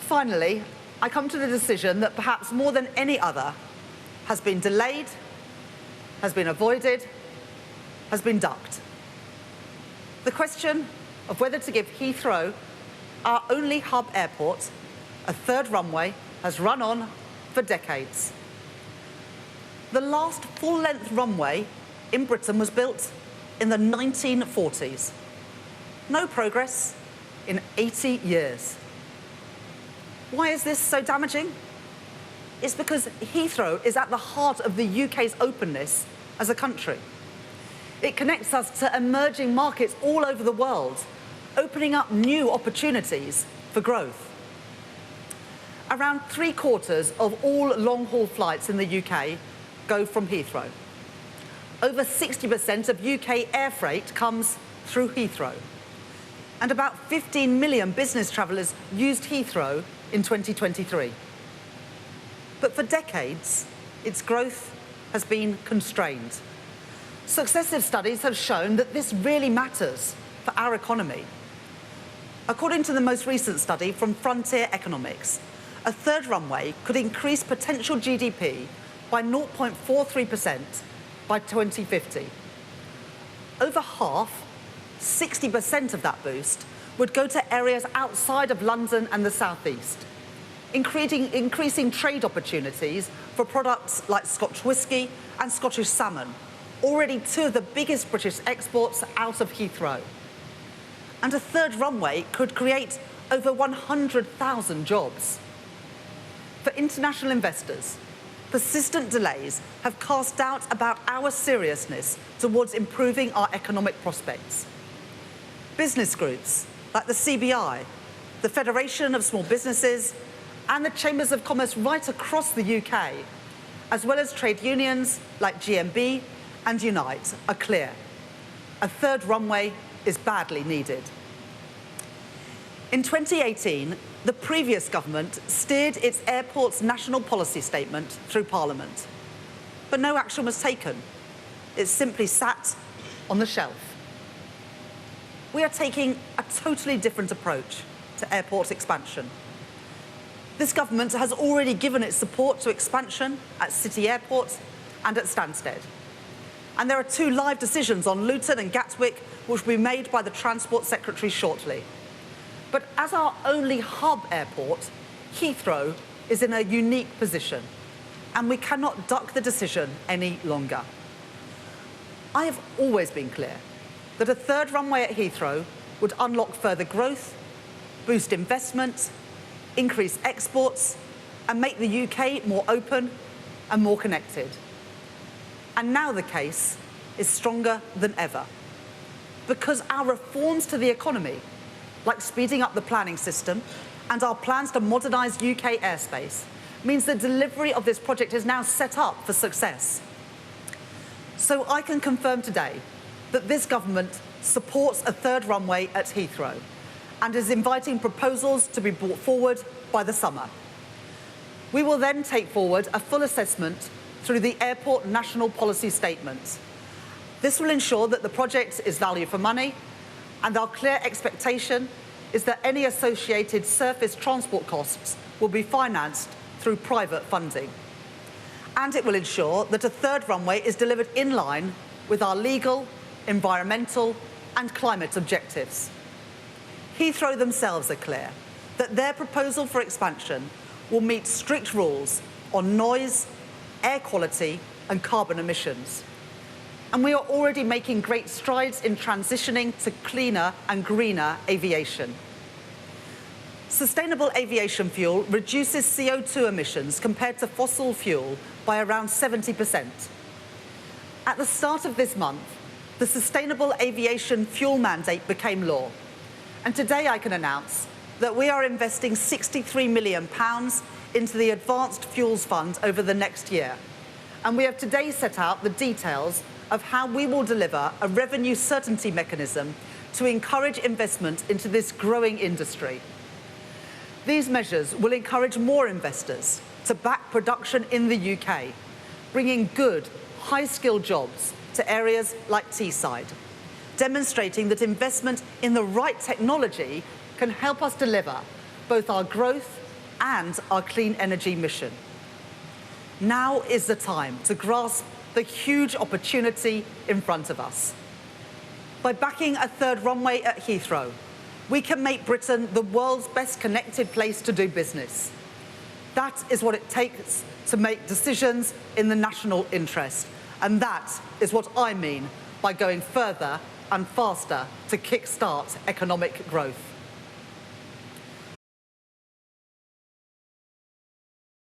Finally, I come to the decision that perhaps more than any other has been delayed, has been avoided, has been ducked. The question of whether to give Heathrow, our only hub airport, a third runway has run on for decades. The last full-length runway in Britain was built in the 1940s. No progress in 80 years. Why is this so damaging? It's because Heathrow is at the heart of the UK's openness as a country. It connects us to emerging markets all over the world, opening up new opportunities for growth. Around 3/4 of all long-haul flights in the UK go from Heathrow. Over 60% of UK air freight comes through Heathrow. And about 15 million business travellers used Heathrow in 2023. But for decades, its growth has been constrained. Successive studies have shown that this really matters for our economy. According to the most recent study from Frontier Economics, a third runway could increase potential GDP by 0.43% by 2050. Over half, 60% of that boost, would go to areas outside of London and the South East, increasing trade opportunities for products like Scotch whisky and Scottish salmon, already two of the biggest British exports out of Heathrow. And a third runway could create over 100,000 jobs. For international investors, persistent delays have cast doubt about our seriousness towards improving our economic prospects. Business groups like the CBI, the Federation of Small Businesses, and the Chambers of Commerce right across the UK, as well as trade unions like GMB and Unite, are clear. A third runway is badly needed. In 2018, the previous government steered its airport's national policy statement through Parliament. But no action was taken. It simply sat on the shelf. We are taking a totally different approach to airport expansion. This government has already given its support to expansion at City Airport and at Stansted. And there are 2 live decisions on Luton and Gatwick which will be made by the Transport Secretary shortly. But as our only hub airport, Heathrow is in a unique position, and we cannot duck the decision any longer. I have always been clear that a third runway at Heathrow would unlock further growth, boost investment, increase exports, and make the UK more open and more connected. And now the case is stronger than ever, because our reforms to the economy, like speeding up the planning system and our plans to modernise UK airspace, means the delivery of this project is now set up for success. So I can confirm today that this government supports a third runway at Heathrow and is inviting proposals to be brought forward by the summer. We will then take forward a full assessment through the Airport National Policy Statement. This will ensure that the project is value for money, and our clear expectation is that any associated surface transport costs will be financed through private funding. And it will ensure that a third runway is delivered in line with our legal, environmental and climate objectives. Heathrow themselves are clear that their proposal for expansion will meet strict rules on noise, air quality and carbon emissions. And we are already making great strides in transitioning to cleaner and greener aviation. Sustainable aviation fuel reduces CO2 emissions compared to fossil fuel by around 70%. At the start of this month, the Sustainable Aviation Fuel Mandate became law. And today I can announce that we are investing £63 million into the Advanced Fuels Fund over the next year. And we have today set out the details of how we will deliver a revenue certainty mechanism to encourage investment into this growing industry. These measures will encourage more investors to back production in the UK, bringing good, high-skilled jobs to areas like Teesside, demonstrating that investment in the right technology can help us deliver both our growth and our clean energy mission. Now is the time to grasp the huge opportunity in front of us. By backing a third runway at Heathrow, we can make Britain the world's best connected place to do business. That is what it takes to make decisions in the national interest. And that is what I mean by going further and faster to kickstart economic growth.